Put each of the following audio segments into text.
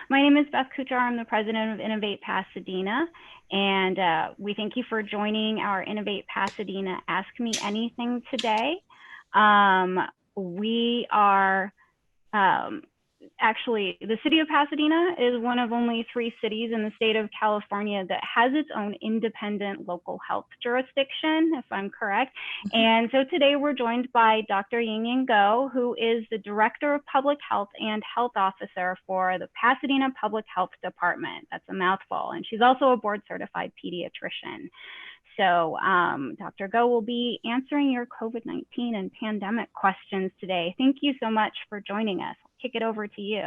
My name is Beth Kuchar. I'm the president of Innovate Pasadena, and we thank you for joining our Innovate Pasadena Ask Me Anything today. We are actually, the city of Pasadena is one of only 3 cities in the state of California that has its own independent local health jurisdiction, if I'm correct. And so today we're joined by Dr. Ying-Ying Goh, who is the Director of Public Health and Health Officer for the Pasadena Public Health Department. That's a mouthful. And she's also a board certified pediatrician. So Dr. Goh will be answering your COVID-19 and pandemic questions today. Thank you so much for joining us. I'll kick it over to you.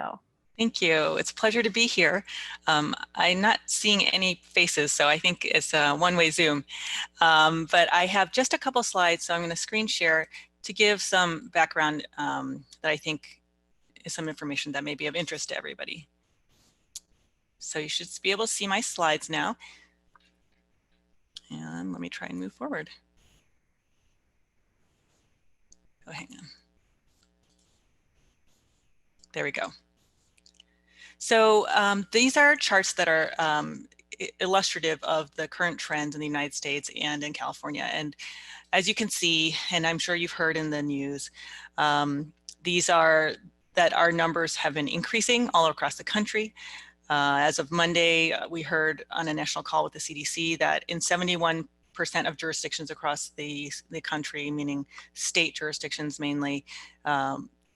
Thank you. It's a pleasure to be here. I'm not seeing any faces, so I think it's a one-way Zoom. But I have just a couple slides, so I'm going to screen share to give some background that I think is some information that may be of interest to everybody. So you should be able to see my slides now. And let me try and move forward. Oh, hang on. There we go. So these are charts that are illustrative of the current trends in the United States and in California. And as you can see, and I'm sure you've heard in the news, these are that our numbers have been increasing all across the country. As of Monday, we heard on a national call with the CDC that in 71% of jurisdictions across the country, meaning state jurisdictions mainly,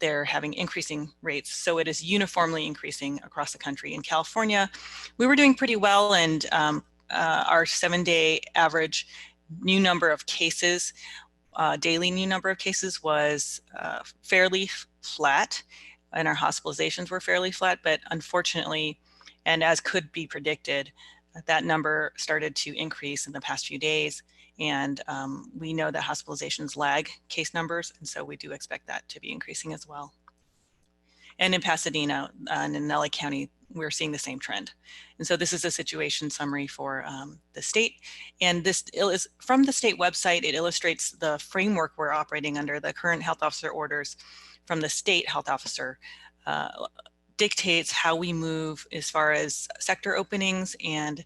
they're having increasing rates. So it is uniformly increasing across the country. In California, we were doing pretty well, and our 7-day average new number of cases, daily new number of cases was fairly flat, and our hospitalizations were fairly flat, but unfortunately, and as could be predicted, that number started to increase in the past few days. And we know that hospitalizations lag case numbers, and so we do expect that to be increasing as well. And in Pasadena and in LA County, we're seeing the same trend. And so this is a situation summary for the state. And this is from the state website. It illustrates the framework we're operating under. The current health officer orders from the state health officer dictates how we move as far as sector openings and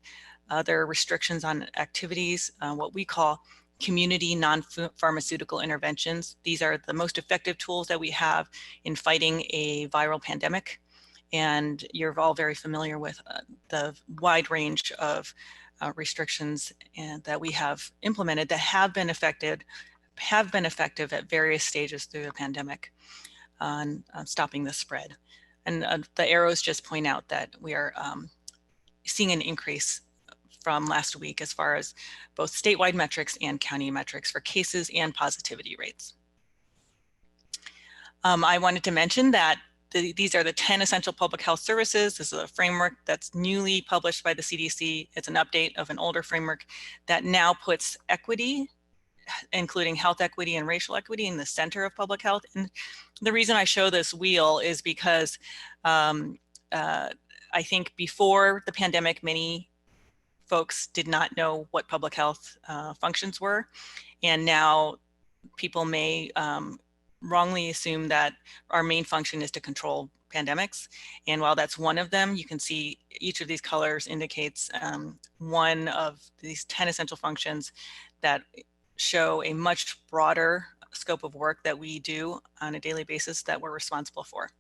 other restrictions on activities, what we call community non-pharmaceutical interventions. These are the most effective tools that we have in fighting a viral pandemic. And you're all very familiar with the wide range of restrictions that we have implemented that have been effective at various stages through the pandemic on stopping the spread. And the arrows just point out that we are seeing an increase from last week as far as both statewide metrics and county metrics for cases and positivity rates. I wanted to mention that these are the 10 essential public health services. This is a framework that's newly published by the CDC. It's an update of an older framework that now puts equity, including health equity and racial equity, in the center of public health. And the reason I show this wheel is because I think before the pandemic, many folks did not know what public health functions were. And now people may wrongly assume that our main function is to control pandemics. And while that's one of them, you can see each of these colors indicates one of these 10 essential functions that show a much broader scope of work that we do on a daily basis that we're responsible for.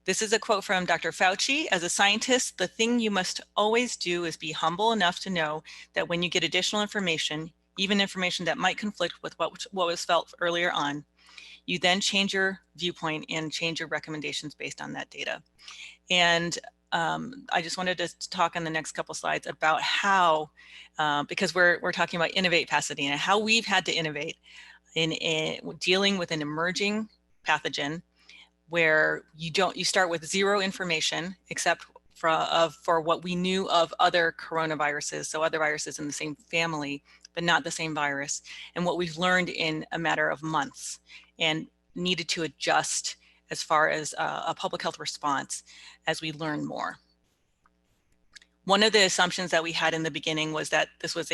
This is a quote from Dr. Fauci. As a scientist, the thing you must always do is be humble enough to know that when you get additional information, even information that might conflict with what was felt earlier on, you then change your viewpoint and change your recommendations based on that data. And I just wanted to talk on the next couple slides about how, because we're talking about Innovate Pasadena, how we've had to innovate in dealing with an emerging pathogen where you start with zero information except for what we knew of other coronaviruses, so other viruses in the same family, but not the same virus, and what we've learned in a matter of months and needed to adjust as far as a public health response as we learn more. One of the assumptions that we had in the beginning was that this was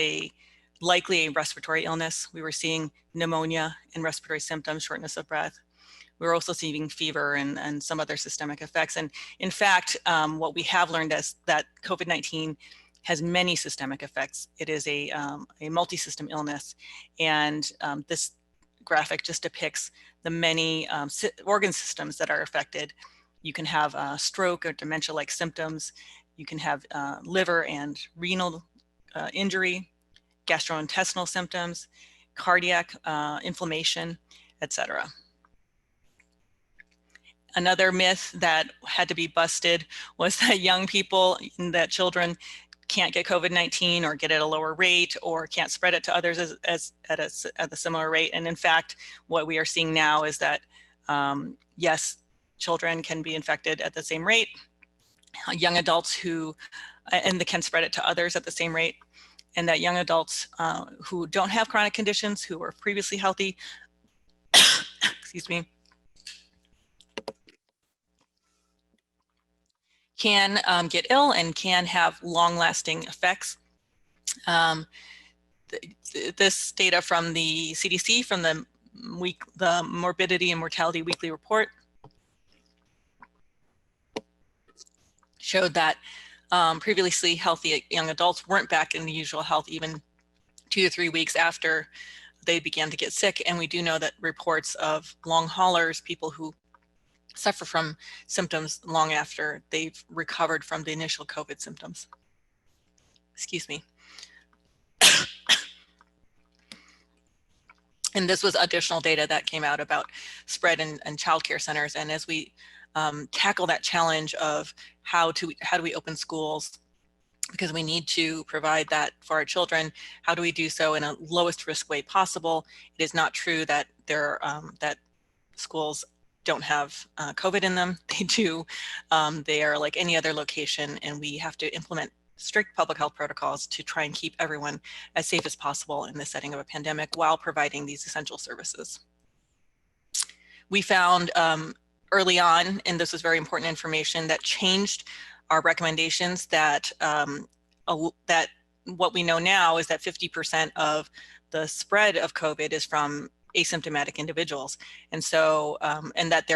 likely a respiratory illness. We were seeing pneumonia and respiratory symptoms, shortness of breath. we're also seeing fever and some other systemic effects. And in fact, what we have learned is that COVID-19 has many systemic effects. It is a multi-system illness. And this graphic just depicts the many organ systems that are affected. You can have stroke or dementia-like symptoms. You can have liver and renal injury, gastrointestinal symptoms, cardiac inflammation, etc. Another myth that had to be busted was that young people, that children can't get COVID-19 or get at a lower rate or can't spread it to others at a similar rate. And in fact, what we are seeing now is that, yes, children can be infected at the same rate, young adults and they can spread it to others at the same rate, and that young adults who don't have chronic conditions, who were previously healthy, excuse me, can get ill and can have long-lasting effects. This data from the CDC, from the Morbidity and Mortality Weekly Report, showed that previously healthy young adults weren't back in the usual health even 2 to 3 weeks after they began to get sick. And we do know that reports of long haulers, people who suffer from symptoms long after they've recovered from the initial COVID symptoms. Excuse me. And this was additional data that came out about spread in childcare centers. And as we tackle that challenge of how do we open schools, because we need to provide that for our children, how do we do so in a lowest risk way possible? It is not true that that schools don't have COVID in them. They do. They are like any other location, and we have to implement strict public health protocols to try and keep everyone as safe as possible in the setting of a pandemic while providing these essential services. We found early on, and this was very important information, that changed our recommendations, that that what we know now is that 50% of the spread of COVID is from asymptomatic individuals. And so, and that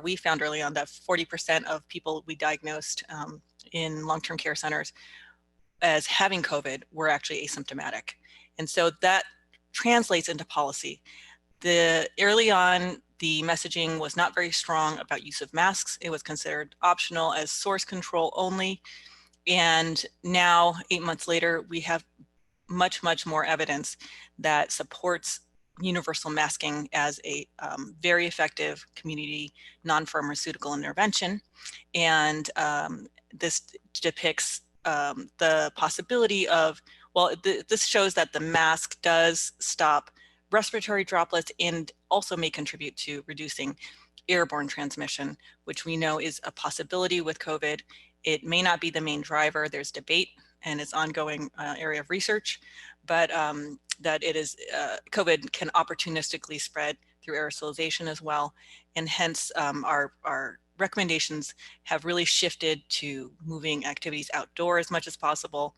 we found early on that 40% of people we diagnosed in long-term care centers as having COVID were actually asymptomatic. And so that translates into policy. Early on, the messaging was not very strong about use of masks. It was considered optional as source control only. And now, 8 months later, we have much, much more evidence that supports universal masking as a very effective community non-pharmaceutical intervention. And this depicts the possibility of, well, this shows that the mask does stop respiratory droplets and also may contribute to reducing airborne transmission, which we know is a possibility with COVID. It may not be the main driver. There's debate and it's ongoing area of research, but that it is, COVID can opportunistically spread through aerosolization as well. And hence our recommendations have really shifted to moving activities outdoors as much as possible,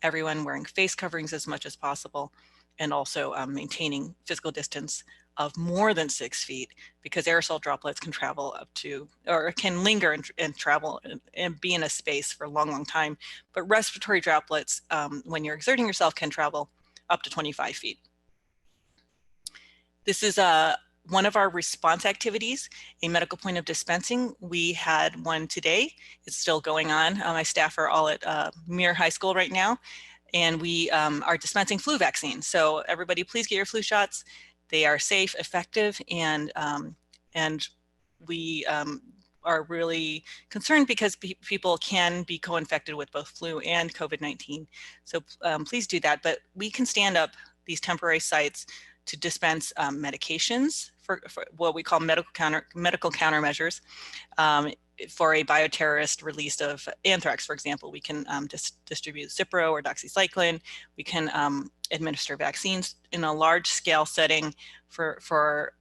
everyone wearing face coverings as much as possible, and also maintaining physical distance of more than 6 feet, because aerosol droplets can travel up to, or can linger and travel and be in a space for a long, long time. But respiratory droplets, when you're exerting yourself, can travel up to 25 feet. This is one of our response activities, a medical point of dispensing. We had one today. It's still going on. My staff are all at Muir High School right now, and we are dispensing flu vaccines. So everybody, please get your flu shots. They are safe, effective, and we are really concerned because people can be co-infected with both flu and COVID-19. So please do that. But we can stand up these temporary sites to dispense medications for what we call medical countermeasures. For a bioterrorist release of anthrax, for example, we can distribute Cipro or doxycycline. We can administer vaccines in a large scale setting for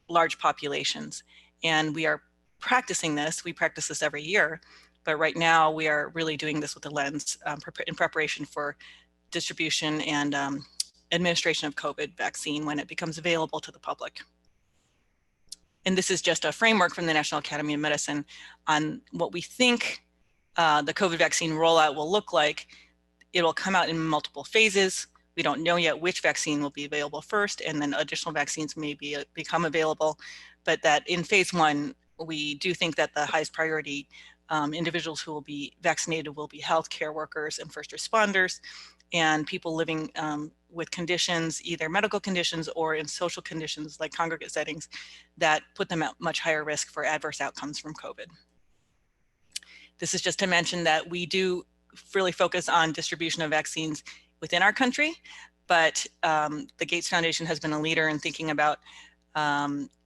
large populations. And we are practicing this. We practice this every year, but right now we are really doing this with a lens in preparation for distribution and administration of COVID vaccine when it becomes available to the public. and this is just a framework from the National Academy of Medicine on what we think the COVID vaccine rollout will look like. It will come out in multiple phases. We don't know yet which vaccine will be available first, and then additional vaccines may become available. But that in phase 1, we do think that the highest priority individuals who will be vaccinated will be healthcare workers and first responders, and people living with conditions, either medical conditions or in social conditions like congregate settings, that put them at much higher risk for adverse outcomes from COVID. This is just to mention that we do really focus on distribution of vaccines within our country, but the Gates Foundation has been a leader in thinking about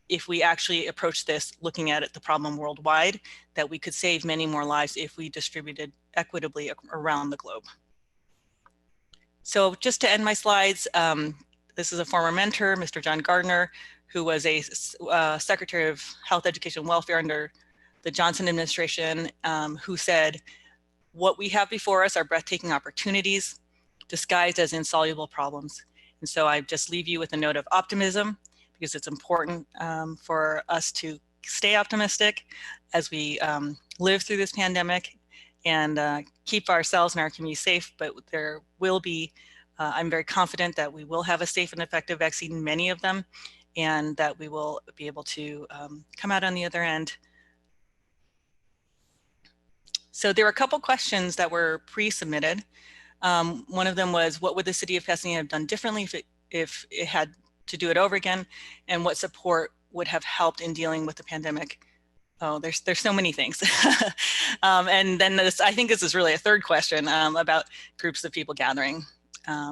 if we actually approach this looking at the problem worldwide, that we could save many more lives if we distributed equitably around the globe. So just to end my slides, this is a former mentor, Mr. John Gardner, who was a Secretary of Health, Education, and Welfare under the Johnson administration, who said, what we have before us are breathtaking opportunities disguised as insoluble problems. And so I just leave you with a note of optimism, because it's important for us to stay optimistic as we live through this pandemic and keep ourselves and our community safe. But there will be, I'm very confident that we will have a safe and effective vaccine, many of them, and that we will be able to come out on the other end. So there were a couple questions that were pre-submitted. One of them was, what would the city of Pasadena have done differently if it had to do it over again, and what support would have helped in dealing with the pandemic? Oh, there's so many things. And then I think this is really a third question about groups of people gathering,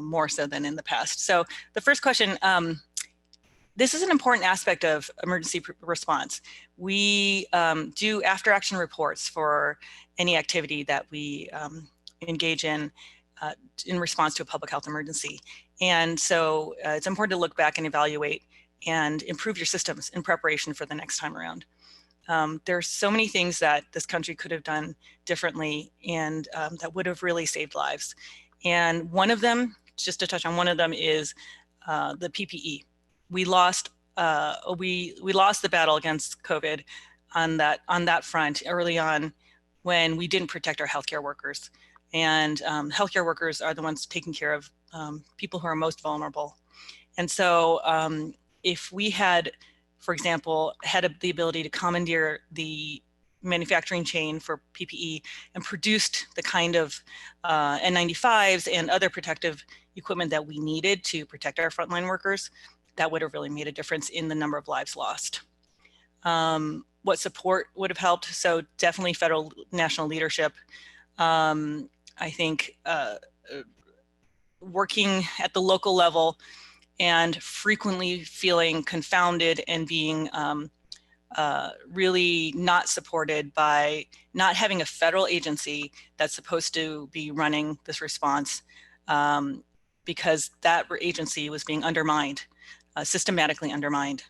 more so than in the past. So the first question, this is an important aspect of emergency response. We do after action reports for any activity that we engage in response to a public health emergency. And so it's important to look back and evaluate and improve your systems in preparation for the next time around. There's so many things that this country could have done differently and that would have really saved lives. And one of them, just to touch on one of them, is the PPE. We lost the battle against COVID on that front early on when we didn't protect our healthcare workers. And healthcare workers are the ones taking care of people who are most vulnerable. And so if we had, for example, had the ability to commandeer the manufacturing chain for PPE and produced the kind of N95s and other protective equipment that we needed to protect our frontline workers, that would have really made a difference in the number of lives lost. What support would have helped? So definitely federal national leadership. I think working at the local level and frequently feeling confounded and being really not supported by not having a federal agency that's supposed to be running this response, because that agency was being undermined, systematically undermined,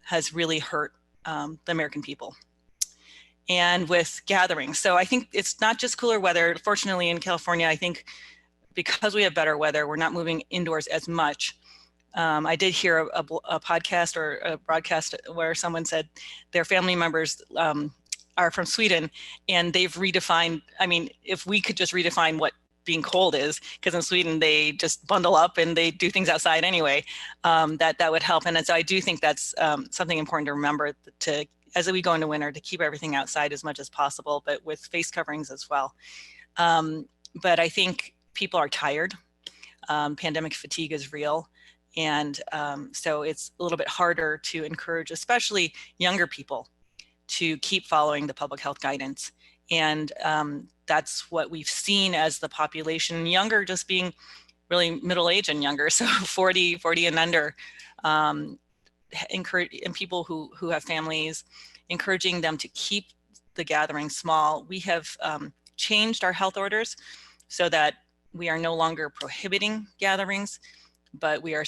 has really hurt the American people. And with gatherings. So I think it's not just cooler weather. Fortunately in California, I think because we have better weather, we're not moving indoors as much. I did hear a podcast or a broadcast where someone said their family members are from Sweden and they've redefined, I mean, if we could just redefine what being cold is, because in Sweden they just bundle up and they do things outside anyway, that would help. And so I do think that's something important to remember, to as we go into winter, to keep everything outside as much as possible, but with face coverings as well. But I think people are tired. Pandemic fatigue is real. And so it's a little bit harder to encourage, especially younger people, to keep following the public health guidance. And that's what we've seen as the population, younger just being really middle-aged and younger, so 40 and under, encourage, and people who have families, encouraging them to keep the gathering small. We have changed our health orders so that we are no longer prohibiting gatherings, but we are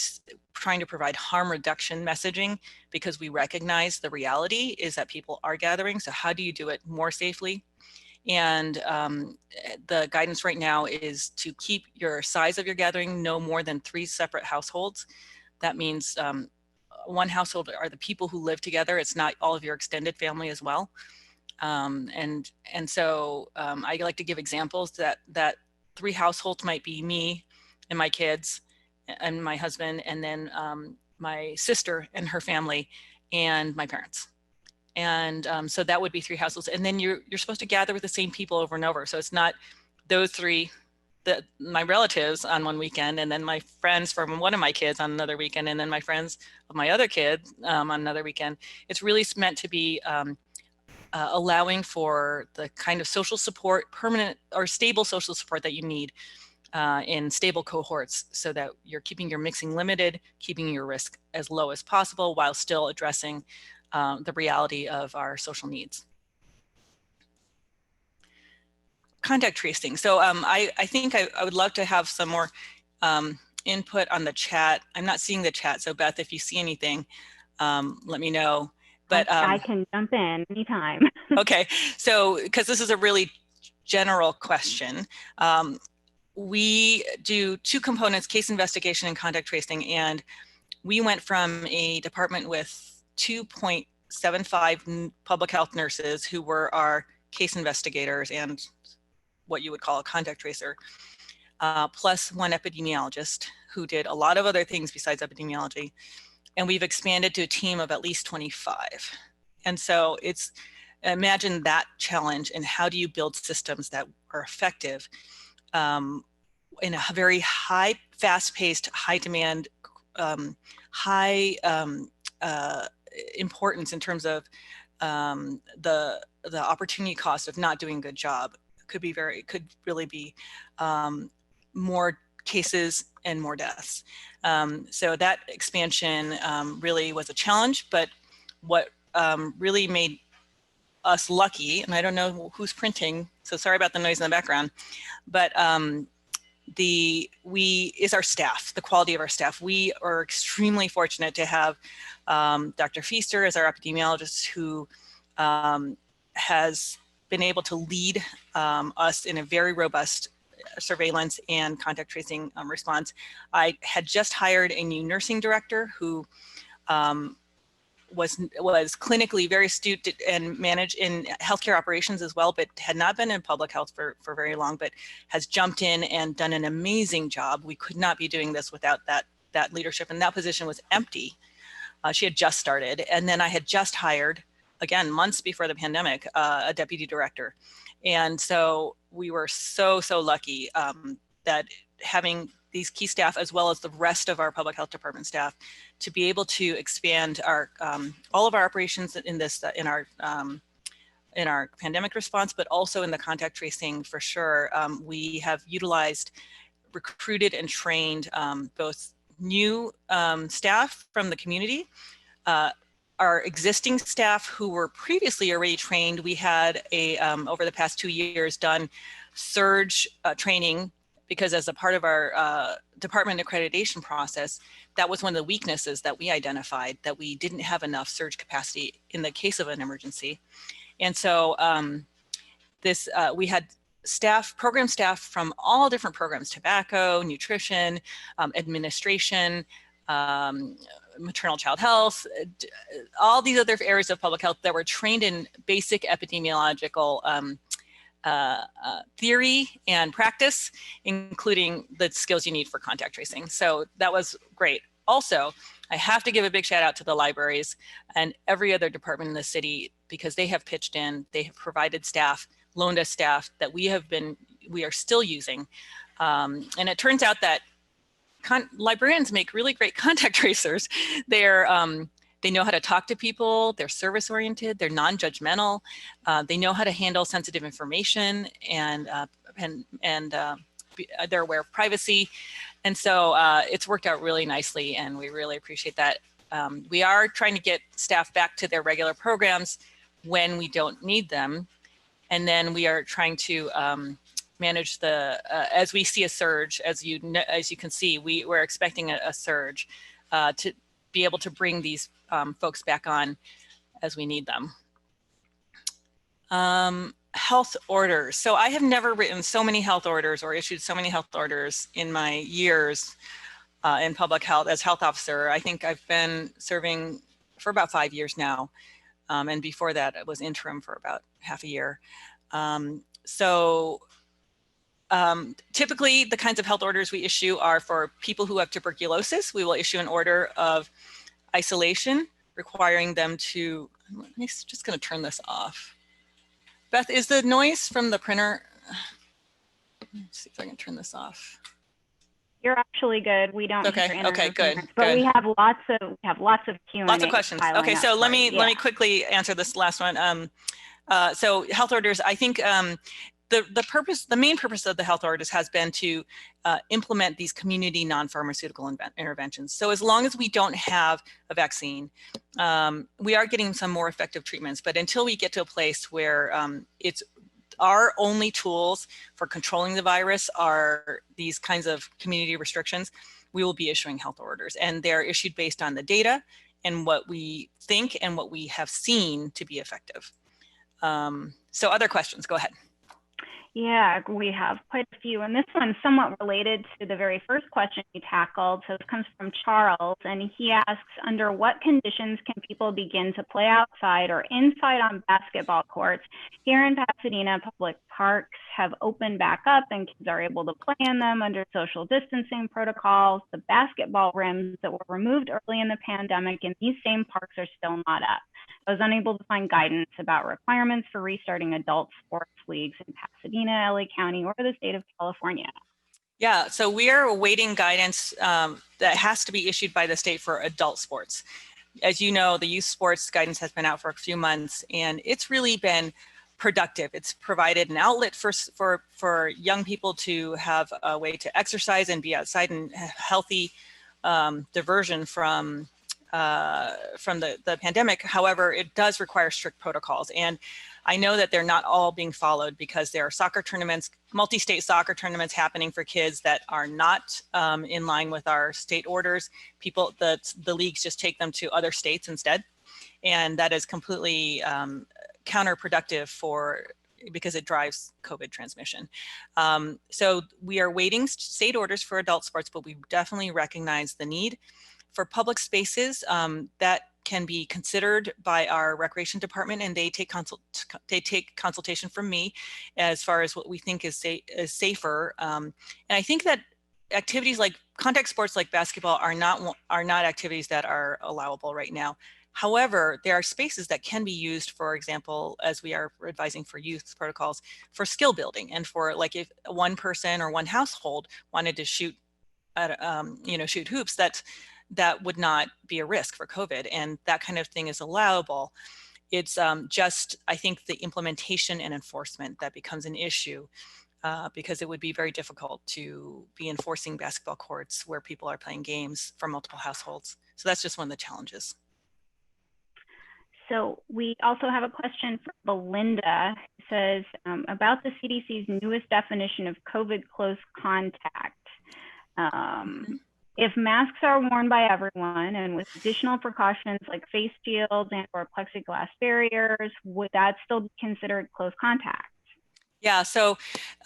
trying to provide harm reduction messaging, because we recognize the reality is that people are gathering. So how do you do it more safely? And the guidance right now is to keep your size of your gathering no more than 3 separate households. That means one household are the people who live together. It's not all of your extended family as well. And so I like to give examples that 3 households might be me and my kids and my husband, and then my sister and her family and my parents. And so that would be 3 households. And then you're supposed to gather with the same people over and over. So it's not those 3, my relatives on one weekend, and then my friends from one of my kids on another weekend, and then my friends of my other kid on another weekend. It's really meant to be allowing for the kind of social support, permanent or stable social support that you need in stable cohorts, so that you're keeping your mixing limited, keeping your risk as low as possible while still addressing the reality of our social needs. Contact tracing. So I think I would love to have some more input on the chat. I'm not seeing the chat, so Beth, if you see anything, let me know. But I can jump in anytime. Okay, so because this is a really general question. We do 2 components, case investigation and contact tracing, and we went from a department with 2.75 public health nurses who were our case investigators and what you would call a contact tracer, plus 1 epidemiologist who did a lot of other things besides epidemiology. And we've expanded to a team of at least 25. And so it's, imagine that challenge, and how do you build systems that are effective in a very high, fast-paced, high demand, high importance in terms of the opportunity cost of not doing a good job could really be more cases and more deaths. So that expansion really was a challenge, but what really made us lucky, and I don't know who's printing, so sorry about the noise in the background, but is our staff, the quality of our staff. We are extremely fortunate to have Dr. Feaster as our epidemiologist, who has been able to lead us in a very robust surveillance and contact tracing response. I had just hired a new nursing director who was clinically very astute and managed in healthcare operations as well, but had not been in public health for very long, but has jumped in and done an amazing job. We could not be doing this without that leadership, and that position was empty. She had just started, and then I had just hired, again, months before the pandemic, a deputy director. And so we were so lucky that having these key staff, as well as the rest of our public health department staff, to be able to expand our all of our operations in this in our pandemic response, but also in the contact tracing for sure. We have utilized, recruited, and trained both new staff from the community, our existing staff who were previously already trained. We had over the past 2 years done surge training, because as a part of our department accreditation process, that was one of the weaknesses that we identified, that we didn't have enough surge capacity in the case of an emergency. And so we had program staff from all different programs: tobacco, nutrition, administration, maternal child health, all these other areas of public health that were trained in basic epidemiological theory and practice, including the skills you need for contact tracing. So that was great. Also, I have to give a big shout out to the libraries and every other department in the city, because they have pitched in, they have provided staff, loaned us staff that we are still using. And it turns out that librarians make really great contact tracers. They know how to talk to people, they're service oriented, they're non-judgmental, they know how to handle sensitive information, and they're aware of privacy. And so it's worked out really nicely, and we really appreciate that. We are trying to get staff back to their regular programs when we don't need them. And then we are trying to manage as we see a surge, as you can see, we're expecting a surge to be able to bring these folks back on as we need them. Health orders. So I have never written so many health orders or issued so many health orders in my years in public health as health officer. I think I've been serving for about 5 years now. And before that, I was interim for about half a year. Typically, the kinds of health orders we issue are for people who have tuberculosis. We will issue an order of isolation, requiring them to, I'm just going to turn this off. Beth, is the noise from the printer? Let's see if I can turn this off. You're actually good. We don't okay. hear Okay, good. But good. we have lots of Q&A. Lots of questions. Okay, so let me quickly answer this last one. So health orders, I think the main purpose of the health orders has been to implement these community non-pharmaceutical interventions. So as long as we don't have a vaccine, we are getting some more effective treatments. But until we get to a place where it's our only tools for controlling the virus are these kinds of community restrictions, we will be issuing health orders. And they're issued based on the data and what we think and what we have seen to be effective. So other questions, go ahead. Yeah, we have quite a few. And this one's somewhat related to the very first question you tackled. So it comes from Charles, and he asks, under what conditions can people begin to play outside or inside on basketball courts? Here in Pasadena, public parks have opened back up and kids are able to play in them under social distancing protocols. The basketball rims that were removed early in the pandemic in these same parks are still not up. I was unable to find guidance about requirements for restarting adult sports leagues in Pasadena, LA County, or the state of California. Yeah, so we are awaiting guidance that has to be issued by the state for adult sports. As you know, the youth sports guidance has been out for a few months, and it's really been productive. It's provided an outlet for young people to have a way to exercise and be outside and have healthy diversion from the pandemic. However, it does require strict protocols. And I know that they're not all being followed because there are soccer tournaments, multi-state soccer tournaments happening for kids that are not in line with our state orders. The leagues just take them to other states instead. And that is completely counterproductive because it drives COVID transmission. So we are waiting state orders for adult sports, but we definitely recognize the need. For public spaces, that can be considered by our recreation department, and they take consultation from me as far as what we think is safer. And I think that activities like contact sports like basketball are not activities that are allowable right now. However, there are spaces that can be used, for example, as we are advising for youth protocols, for skill building, and for like if one person or one household wanted to shoot hoops, that would not be a risk for COVID, and that kind of thing is allowable. It's just, I think, the implementation and enforcement that becomes an issue because it would be very difficult to be enforcing basketball courts where people are playing games for multiple households. So that's just one of the challenges. So we also have a question from Belinda. It says about the CDC's newest definition of COVID close contact. If masks are worn by everyone and with additional precautions like face shields and or plexiglass barriers, would that still be considered close contact? Yeah, so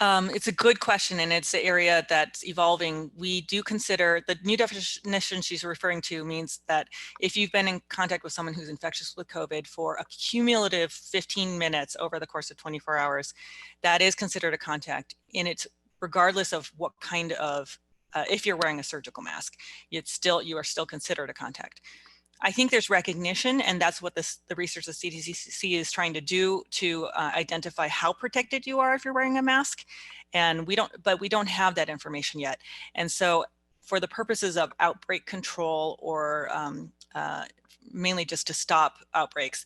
it's a good question, and it's an area that's evolving. We do consider the new definition she's referring to means that if you've been in contact with someone who's infectious with COVID for a cumulative 15 minutes over the course of 24 hours, that is considered a contact. And it's regardless of what kind of if you're wearing a surgical mask, you are still considered a contact. I think there's recognition, and that's what the research of CDC is trying to do to identify how protected you are if you're wearing a mask. And we don't have that information yet. And so for the purposes of outbreak control or mainly just to stop outbreaks,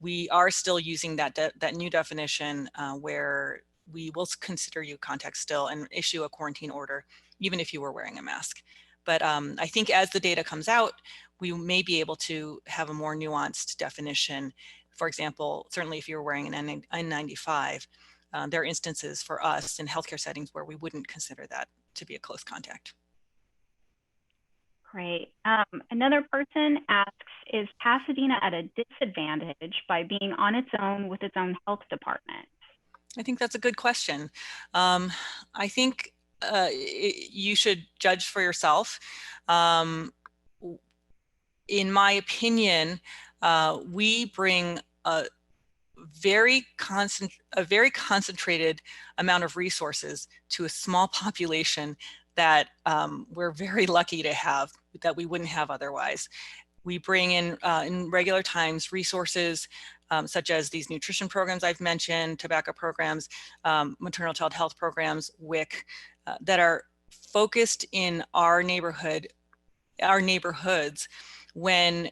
we are still using that new definition where we will consider you contact still and issue a quarantine order, even if you were wearing a mask. But I think as the data comes out, we may be able to have a more nuanced definition. For example, certainly if you're wearing an N95, there are instances for us in healthcare settings where we wouldn't consider that to be a close contact. Great. Another person asks, is Pasadena at a disadvantage by being on its own with its own health department? I think that's a good question. I think you should judge for yourself. In my opinion, we bring a very concentrated amount of resources to a small population that we're very lucky to have, that we wouldn't have otherwise. We bring in regular times resources such as these nutrition programs I've mentioned, tobacco programs, maternal child health programs, WIC, that are focused in our neighborhoods. When,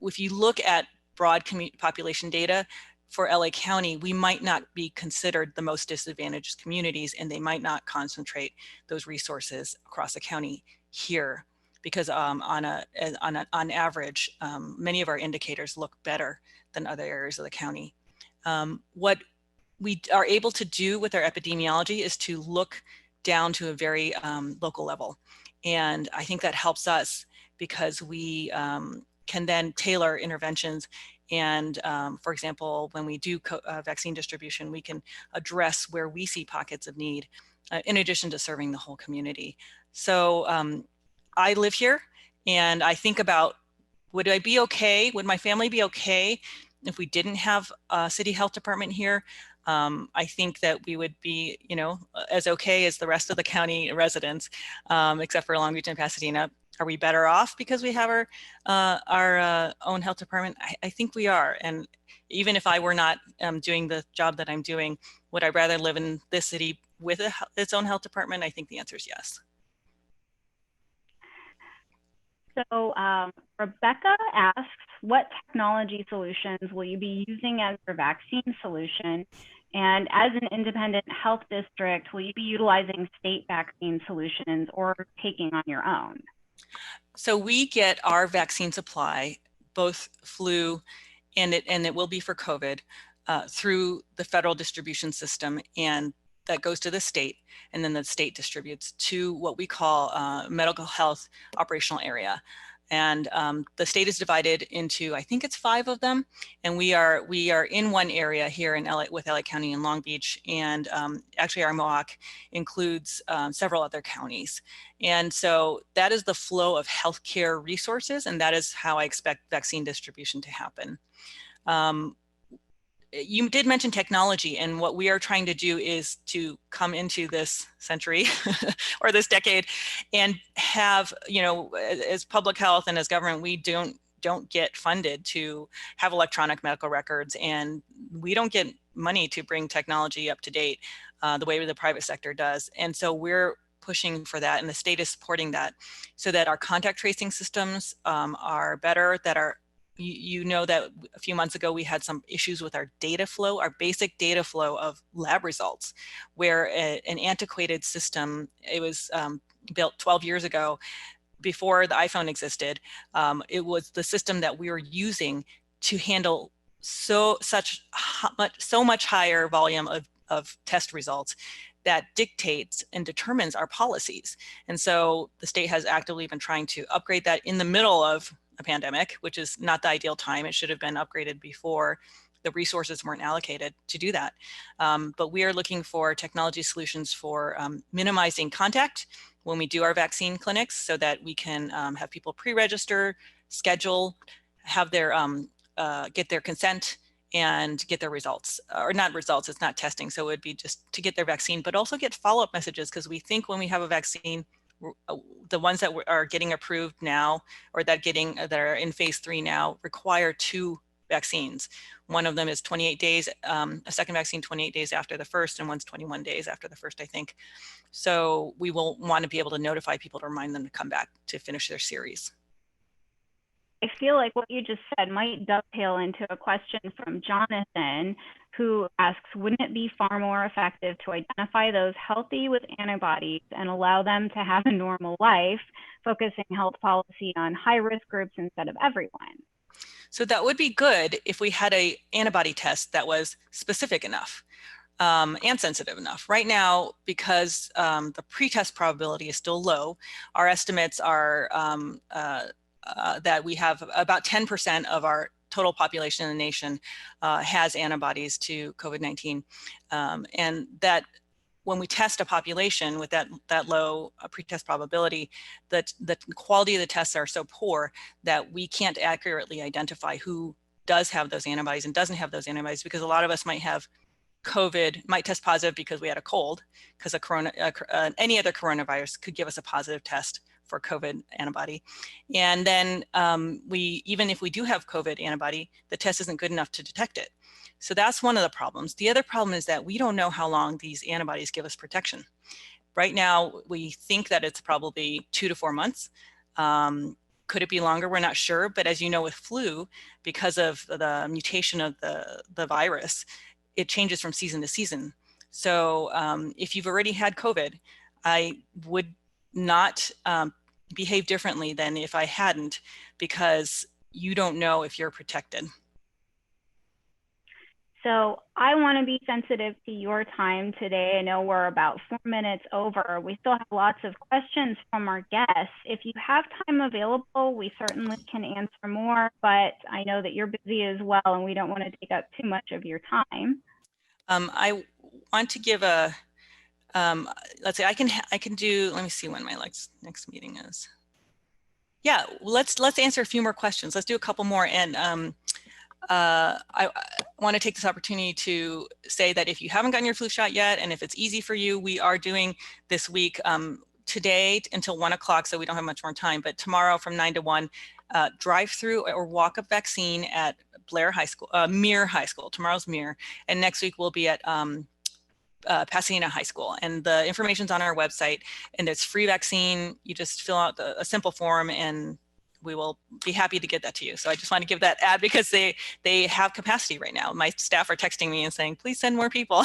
if you look at broad population data for LA County, we might not be considered the most disadvantaged communities, and they might not concentrate those resources across the county here, because on average, many of our indicators look better than other areas of the county. What we are able to do with our epidemiology is to look down to a very local level. And I think that helps us because we can then tailor interventions. And for example, when we do vaccine distribution, we can address where we see pockets of need in addition to serving the whole community. So I live here, and I think about, would I be okay? Would my family be okay if we didn't have a city health department here? I think that we would be, you know, as okay as the rest of the county residents, except for Long Beach and Pasadena. Are we better off because we have our own health department? I think we are. And even if I were not doing the job that I'm doing, would I rather live in this city with its own health department? I think the answer is yes. So Rebecca asks, what technology solutions will you be using as your vaccine solution? And as an independent health district, will you be utilizing state vaccine solutions or taking on your own? So we get our vaccine supply, both flu and it will be for COVID, through the federal distribution system, and that goes to the state, and then the state distributes to what we call medical health operational area. And the state is divided into, I think it's 5 of them, and we are in one area here in LA with LA County and Long Beach, and actually our MOAC includes several other counties. And so that is the flow of healthcare resources, and that is how I expect vaccine distribution to happen. You did mention technology, and what we are trying to do is to come into this century or this decade and have, you know, as public health and as government, we don't get funded to have electronic medical records, and we don't get money to bring technology up to date the way the private sector does. And so we're pushing for that, and the state is supporting that, so that our contact tracing systems are better, that our you know that a few months ago we had some issues with our data flow, our basic data flow of lab results, where an antiquated system, it was built 12 years ago before the iPhone existed. It was the system that we were using to handle so much higher volume of test results that dictates and determines our policies. And so the state has actively been trying to upgrade that in the middle of a pandemic, which is not the ideal time. It should have been upgraded before. The resources weren't allocated to do that. But we are looking for technology solutions for minimizing contact when we do our vaccine clinics, so that we can have people pre-register, schedule, have their get their consent, and get their results, or not results, it's not testing. So it would be just to get their vaccine, but also get follow-up messages, because we think when we have a vaccine, the ones that are getting approved now, or that are in phase 3 now, require 2 vaccines. One of them is 28 days, a second vaccine 28 days after the first, and one's 21 days after the first, I think. So we will want to be able to notify people to remind them to come back to finish their series. I feel like what you just said might dovetail into a question from Jonathan, who asks, wouldn't it be far more effective to identify those healthy with antibodies and allow them to have a normal life, focusing health policy on high-risk groups instead of everyone? So that would be good if we had an antibody test that was specific enough and sensitive enough. Right now, because the pretest probability is still low, our estimates are that we have about 10% of our total population in the nation has antibodies to COVID-19. And that when we test a population with that low pretest probability, that the quality of the tests are so poor that we can't accurately identify who does have those antibodies and doesn't have those antibodies, because a lot of us might have COVID, might test positive because we had a cold, because any other coronavirus could give us a positive test for COVID antibody. And then even if we do have COVID antibody, the test isn't good enough to detect it. So that's one of the problems. The other problem is that we don't know how long these antibodies give us protection. Right now, we think that it's probably 2 to 4 months. Could it be longer? We're not sure. But as you know, with flu, because of the mutation of the virus, it changes from season to season. So if you've already had COVID, I would not behave differently than if I hadn't, because you don't know if you're protected. So I want to be sensitive to your time today. I know we're about 4 minutes over. We still have lots of questions from our guests. If you have time available, we certainly can answer more, but I know that you're busy as well, and we don't want to take up too much of your time. I want to give a, let's say I can do, let me see when my next meeting is. Yeah, let's answer a few more questions. Let's do a couple more. And I want to take this opportunity to say that if you haven't gotten your flu shot yet, and if it's easy for you, we are doing this week, today until 1 o'clock, so we don't have much more time, but tomorrow from 9 to 1, drive-through or walk-up vaccine at Blair High School, Muir High School. Tomorrow's Muir, and next week we'll be at Pasadena High School, and the information's on our website, and it's free vaccine. You just fill out a simple form, and we will be happy to get that to you. So I just want to give that ad because they have capacity right now. My staff are texting me and saying, please send more people.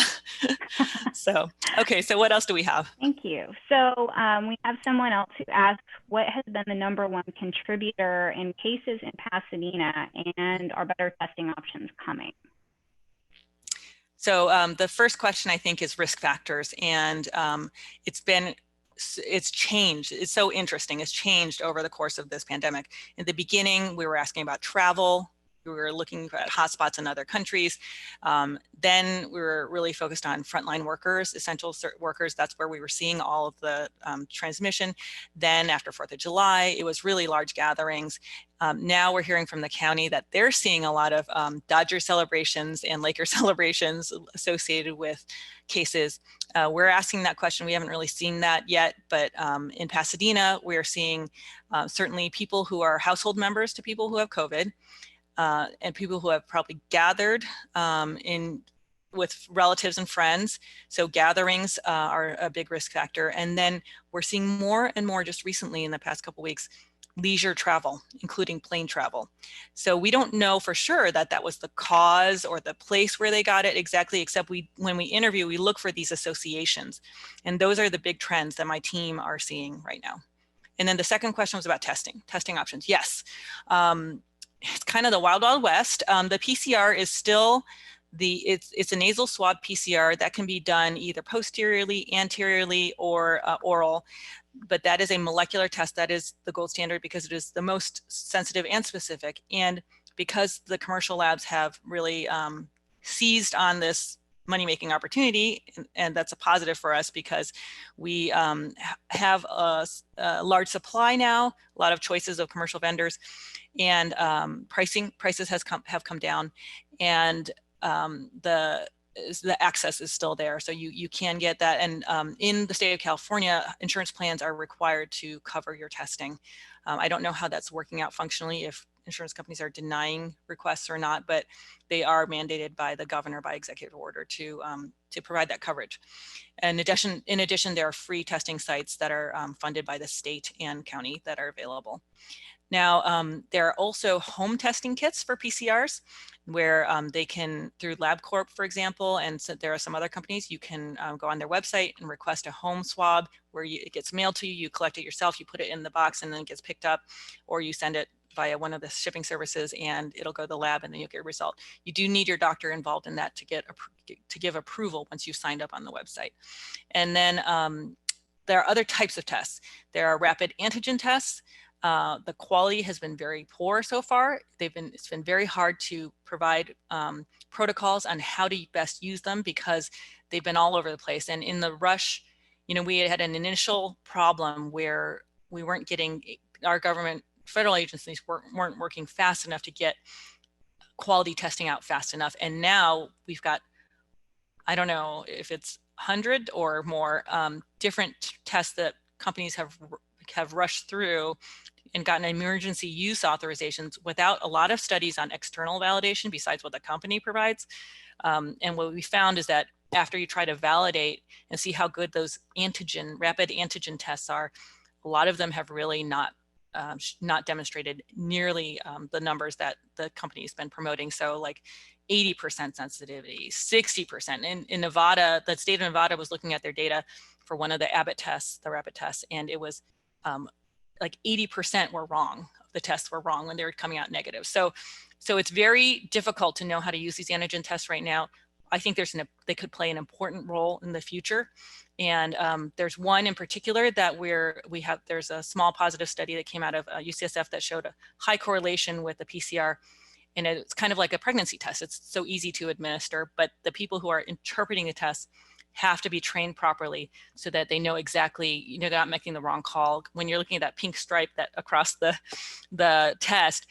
So, okay, so what else do we have? Thank you. So we have someone else who asks, what has been the #1 contributor in cases in Pasadena, and are better testing options coming? So the first question, I think, is risk factors, and it's changed. It's so interesting. It's changed over the course of this pandemic. In the beginning, we were asking about travel. We were looking at hotspots in other countries. Then we were really focused on frontline workers, essential workers. That's where we were seeing all of the transmission. Then after 4th of July, it was really large gatherings. Now we're hearing from the county that they're seeing a lot of Dodger celebrations and Laker celebrations associated with cases. We're asking that question. We haven't really seen that yet, but in Pasadena, we're seeing certainly people who are household members to people who have COVID, and people who have probably gathered with relatives and friends. So gatherings are a big risk factor. And then we're seeing more and more just recently in the past couple of weeks, leisure travel, including plane travel. So we don't know for sure that that was the cause or the place where they got it exactly, except when we interview, we look for these associations. And those are the big trends that my team are seeing right now. And then the second question was about testing options. Yes, it's kind of the wild, wild west. The PCR is still it's a nasal swab PCR that can be done either posteriorly, anteriorly, or oral. But that is a molecular test. That is the gold standard because it is the most sensitive and specific. And because the commercial labs have really seized on this money-making opportunity, and that's a positive for us because we have a large supply now, a lot of choices of commercial vendors, and prices have come down, and the access is still there. So you can get that. And in the state of California, insurance plans are required to cover your testing. I don't know how that's working out functionally, if insurance companies are denying requests or not, but they are mandated by the governor by executive order to provide that coverage. And in addition, there are free testing sites that are funded by the state and county that are available. Now, there are also home testing kits for PCRs where they can, through LabCorp, for example, and so there are some other companies, you can go on their website and request a home swab where it gets mailed to you, you collect it yourself, you put it in the box and then it gets picked up, or you send it via one of the shipping services and it'll go to the lab and then you'll get a result. You do need your doctor involved in that to give approval once you've signed up on the website. And then there are other types of tests. There are rapid antigen tests. The quality has been very poor so far. It's been very hard to provide protocols on how to best use them because they've been all over the place. And in the rush, we had an initial problem where we weren't getting, our government, federal agencies weren't working fast enough to get quality testing out fast enough. And now we've got, I don't know if it's 100 or more different tests that companies have rushed through and gotten emergency use authorizations without a lot of studies on external validation besides what the company provides. And what we found is that after you try to validate and see how good those rapid antigen tests are, a lot of them have really not demonstrated nearly the numbers that the company's been promoting. So like 80% sensitivity, 60%. In Nevada, the state of Nevada was looking at their data for one of the Abbott tests, the rapid tests, and it was like 80% were wrong. The tests were wrong when they were coming out negative. So it's very difficult to know how to use these antigen tests right now. I think they could play an important role in the future. And there's one in particular that there's a small positive study that came out of UCSF that showed a high correlation with the PCR. And it's kind of like a pregnancy test. It's so easy to administer, but the people who are interpreting the tests have to be trained properly so that they know exactly, they're not making the wrong call. When you're looking at that pink stripe that across the test,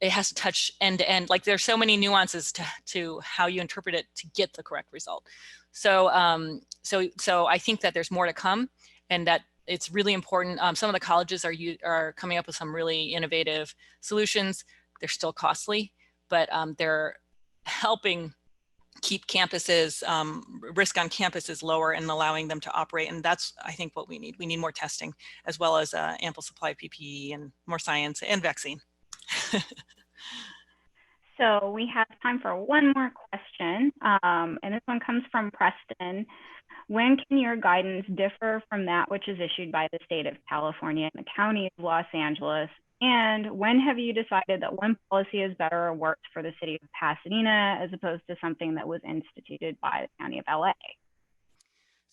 it has to touch end to end. Like there's so many nuances to how you interpret it to get the correct result. So I think that there's more to come, and that it's really important. Some of the colleges are coming up with some really innovative solutions. They're still costly, but they're helping keep campuses, risk on campuses lower and allowing them to operate. And that's, I think, what we need. We need more testing, as well as ample supply of PPE and more science and vaccine. So we have time for one more question. And this one comes from Preston. When can your guidance differ from that which is issued by the state of California and the county of Los Angeles? And when have you decided that one policy is better or worse for the city of Pasadena as opposed to something that was instituted by the county of LA?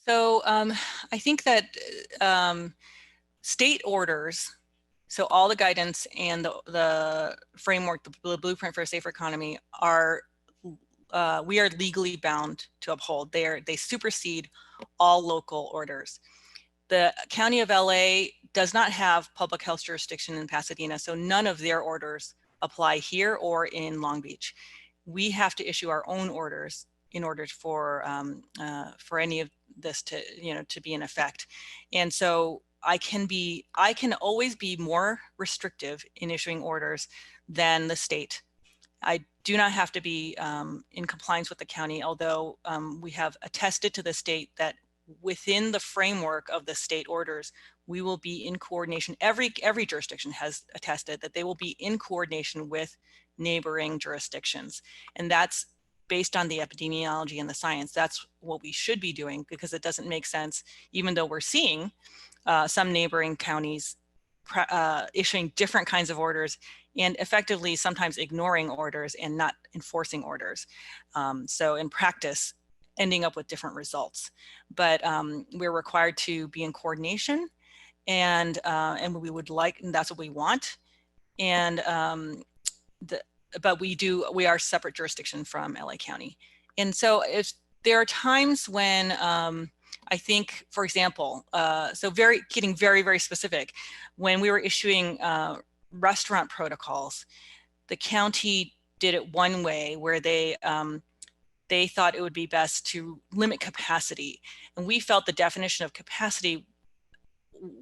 So I think that state orders, so all the guidance and the framework, the blueprint for a safer economy we are legally bound to uphold. They supersede all local orders. The county of LA does not have public health jurisdiction in Pasadena, so none of their orders apply here or in Long Beach. We have to issue our own orders in order for any of this to be in effect. And so I can always be more restrictive in issuing orders than the state. I do not have to be in compliance with the county, although we have attested to the state that within the framework of the state orders, we will be in coordination. Every jurisdiction has attested that they will be in coordination with neighboring jurisdictions. And that's based on the epidemiology and the science. That's what we should be doing, because it doesn't make sense, even though we're seeing some neighboring counties issuing different kinds of orders and effectively sometimes ignoring orders and not enforcing orders. So in practice, ending up with different results. But we're required to be in coordination, and we would like, and that's what we want. And but we are separate jurisdiction from LA County. And so if there are times when I think, for example, getting very, very specific, when we were issuing restaurant protocols, the county did it one way where they thought it would be best to limit capacity. And we felt the definition of capacity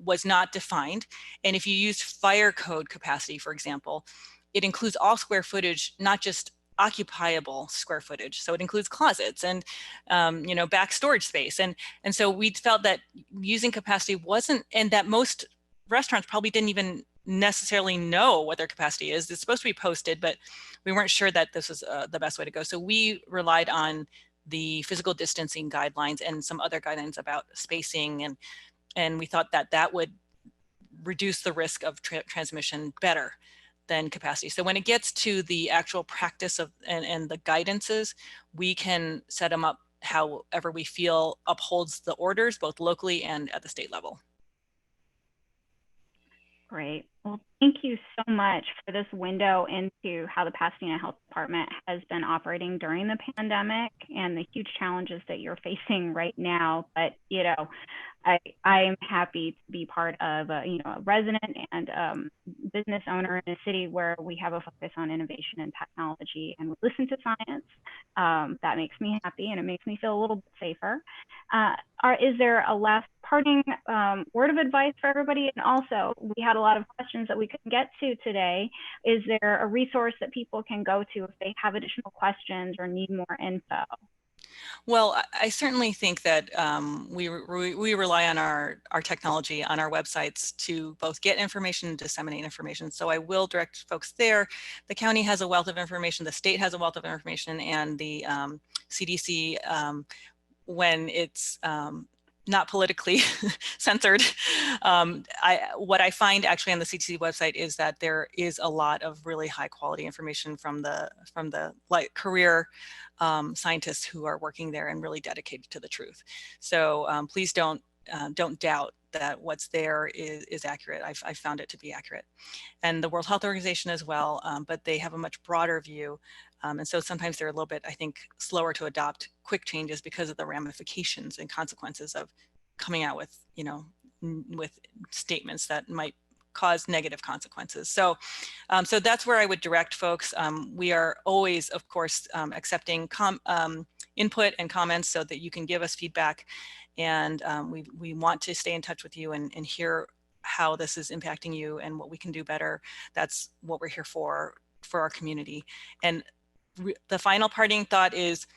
was not defined. And if you used fire code capacity, for example, it includes all square footage, not just occupiable square footage. So it includes closets and back storage space. And so we felt that using capacity wasn't, and that most restaurants probably didn't even necessarily know what their capacity is. It's supposed to be posted, but we weren't sure that this was the best way to go. So we relied on the physical distancing guidelines and some other guidelines about spacing, and we thought that would reduce the risk of transmission better than capacity. So when it gets to the actual practice of and the guidances, we can set them up however we feel upholds the orders, both locally and at the state level. Great. Well, thank you so much for this window into how the Pasadena Health Department has been operating during the pandemic and the huge challenges that you're facing right now. But, I am happy to be part of a resident and business owner in a city where we have a focus on innovation and technology, and we listen to science. That makes me happy, and it makes me feel a little bit safer. Is there a last parting word of advice for everybody? And also, we had a lot of questions that we couldn't get to today. Is there a resource that people can go to if they have additional questions or need more info? Well, I certainly think that we rely on our technology on our websites to both get information and disseminate information. So I will direct folks there. The county has a wealth of information, the state has a wealth of information, and the CDC, when it's not politically censored. What I find actually on the CDC website is that there is a lot of really high quality information from the career scientists who are working there and really dedicated to the truth. So please don't doubt that what's there is accurate. I found it to be accurate. And the World Health Organization as well, but they have a much broader view. And so sometimes they're a little bit, I think, slower to adopt quick changes because of the ramifications and consequences of coming out with, with statements that might cause negative consequences. So, so that's where I would direct folks. We are always, of course, accepting input and comments so that you can give us feedback. And we want to stay in touch with you and hear how this is impacting you and what we can do better. That's what we're here for our community. And the final parting thought is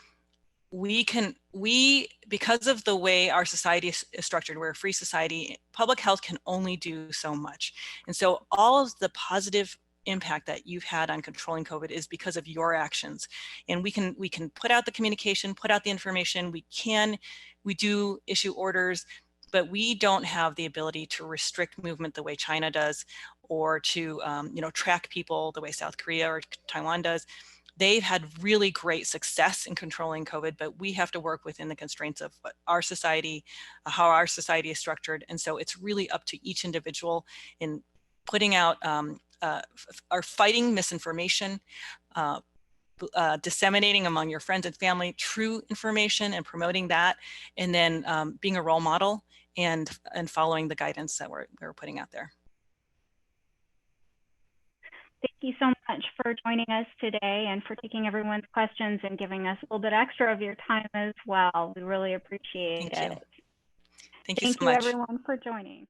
because of the way our society is structured, we're a free society, public health can only do so much. And so all of the positive impact that you've had on controlling COVID is because of your actions. And we can put out the communication, put out the information, we do issue orders, but we don't have the ability to restrict movement the way China does, or to track people the way South Korea or Taiwan does. They've had really great success in controlling COVID, but we have to work within the constraints of our society, how our society is structured. And so it's really up to each individual in putting out or fighting misinformation, disseminating among your friends and family true information and promoting that, and then being a role model and following the guidance that we're putting out there. Thank you so much for joining us today and for taking everyone's questions and giving us a little bit extra of your time as well. We really appreciate it. Thank you so much. Thank you everyone for joining.